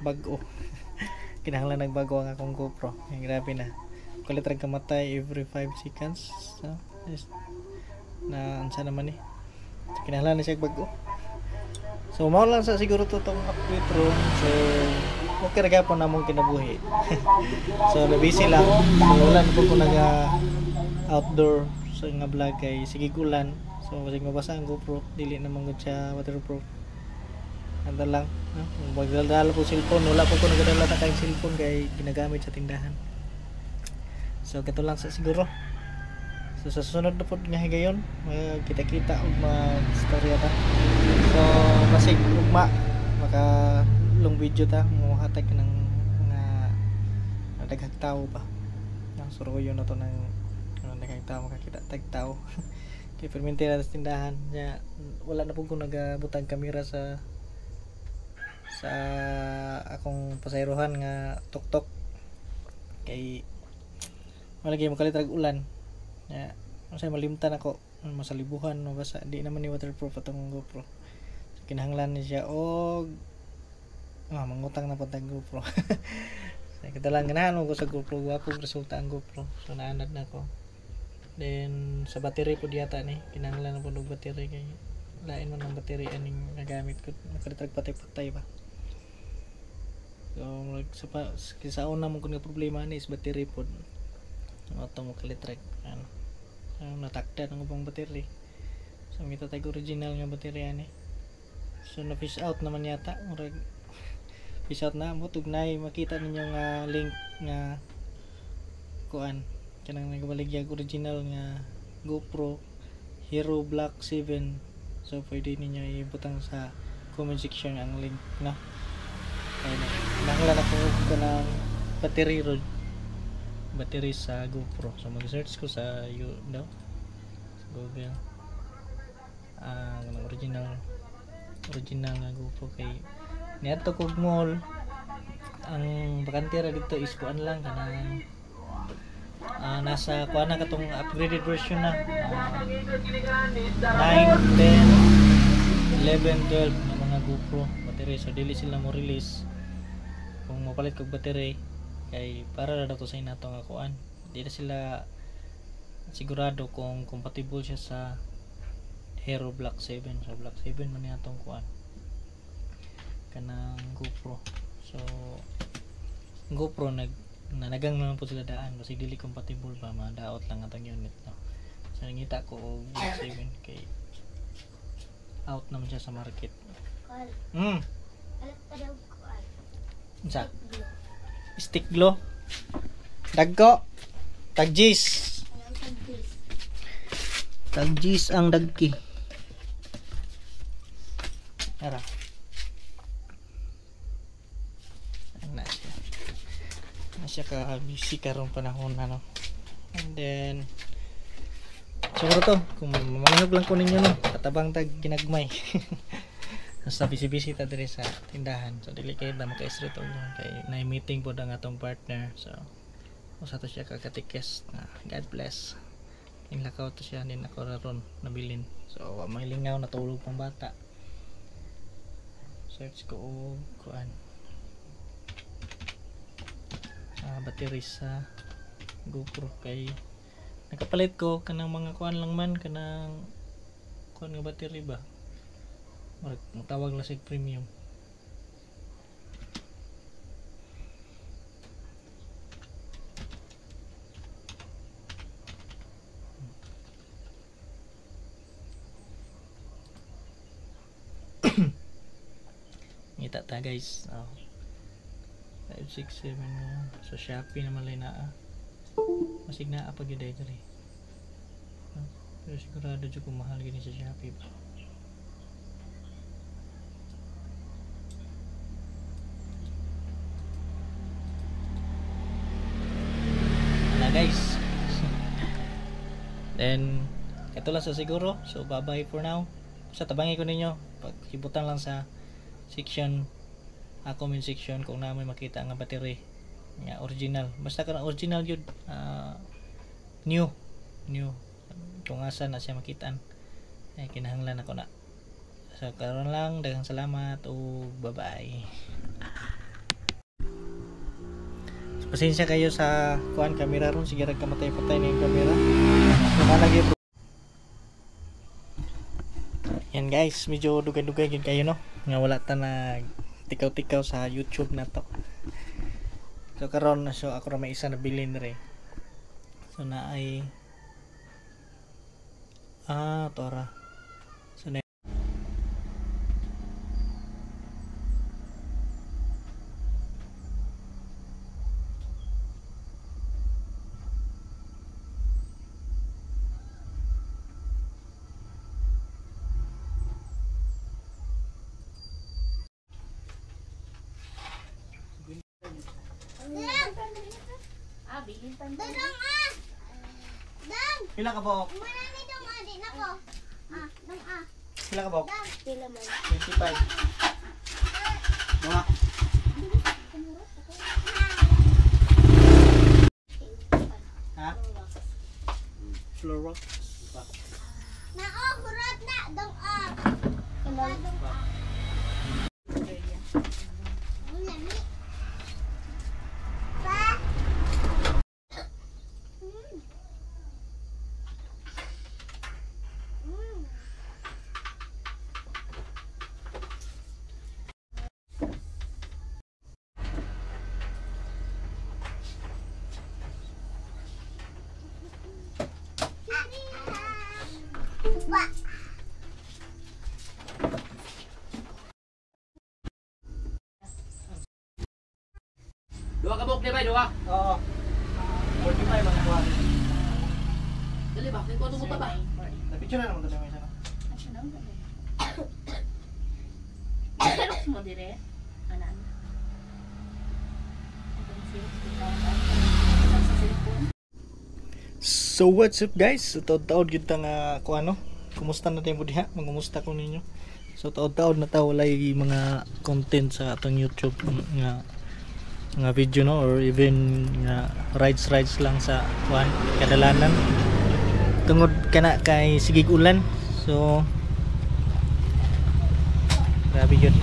bago. Kinahanglan nagbago ang akong GoPro. Ay, grabe na. Kulit rag kamatay every 5 seconds. So, na ansa naman So, kinahanglan na siya bago. So mao lang sa siguro to tong update ron. So okay ra gyapon namong kinabuhi. So na busy lang. So wala na po ko naga outdoor so nga vlog kay sige ulan. So kasi mabasa ang GoPro dili na gud siya waterproof. Anda lang, no? Magdala po cellphone, wala po ko nagadala na kay cellphone kay ginagamit sa tindahan. So kato lang sa siguro. So sa susunod na po nga higayon, kita-kita og mag-storya ta. So masig ugma maka long video ta mo hatag ng mga daghang tao ba. Nang suruyo na to ng daghang tao makakita tag tao. Kay permente na sa tindahan nya wala na po ko nagabutang kamera sa akong pasayrohan nga tuktok kay wala gyud makalit rag ulan. Ya, masay malimtan ako masalibuhan no basta di naman ni waterproof atong GoPro. So, kinahanglan ni siya og mangutang na pud tag GoPro. So, kita lang ganahan mo ko sa GoPro wapong resulta ang GoPro. So naanad na ko. Then sa battery pud yata ni kinahanglan na pud og battery kay lain man ang battery aning nagamit ko nakalitrag patay-patay ba. So sa una mo kun nga problema ni is battery pud. Auto mo kalitrag ano natakdan ang ubang battery. So may tatag original nga battery ani. So na fish out naman yata murag fish out na mo tugnay makita ninyo nga link nga kuan kanang nagabaligyag original nga GoPro Hero Black 7. So pwede ninyo ibutang sa comment section ang link na. Ayun. Nanglan ako kanang battery roll battery sa GoPro. So mag-search ko sa Google original nga GoPro kay niadto kog mall ang bakantira dito is kuan lang kanang nasa kuan na katong upgraded version na 9, 10, 11, 12 na mga GoPro battery. So dili sila mo release kung mapalit kog battery kay para na daw sa inato nga kuan di na sila sigurado kung compatible siya sa Hero Black 7. So Black 7 man atong kuan kanang GoPro. So GoPro nanagang naman po sila daan kasi dili compatible ba madaot lang atong unit no. So nangita ko og Black 7 kay out naman siya sa market. Unsa? Stick glow dagko tagjis ang dagki ara na siya ka busy karon panahon na no. And then siguro to kung mamangnog lang ko ninyo no katabang tag ginagmay. Basta busy ta diri sa tindahan. So dili kay na maka-street og kay na meeting pod ang atong partner. So usa to siya kagatikes na God bless. Inlakaw to siya din ako ron nabilin. So wa may lingaw natulog pang bata. Search ko og kuan. Battery sa GoPro kay nakapalit ko kanang mga kuan lang man kanang kuan nga battery ba. Matawag lang sig premium. Ngita ta guys. 567 sa Shopee naman lay naa. Masig naa pag yun diri. Pero sigurado jud ko mahal gini sa Shopee ba. Guys. Then ito lang sa siguro. So bye bye for now. Sa tabangi ko ninyo paghibutan lang sa section comment section kung na may makita nga battery nga original basta ka original yun new kung asa na siya makitaan ay kinahanglan ako na. So karon lang daghang salamat o bye bye. pasensya kayo sa kuan camera ron, sige ra kamatay-patay na yung camera. Malagi bro. Yan guys, medyo dugay-dugay gid kayo no. Nga wala ta na tikaw-tikaw sa YouTube na to. So karon na so ako ra may isa na bilin re. So na ay tora. So na pila ka bok? Pila ka bok? 25. Mga ha? Floor rock. Kurot na dong ah. Dua ka bok, di ba? Dua? Oo. 45 mga buwan. Dali ba? Kaya ko ba? Napicture na naman ito may isa no? Xerox mo dire? Anan? So what's up guys? So taod-taod yun nga kung ano, kumusta na tayo mo diha? Mangumusta ko ninyo. So taod-taod na tayo walay mga content sa atong YouTube nga video no, or even nga rides lang sa kuan kadalanan tungod kana kay sigig ulan. So grabe yun.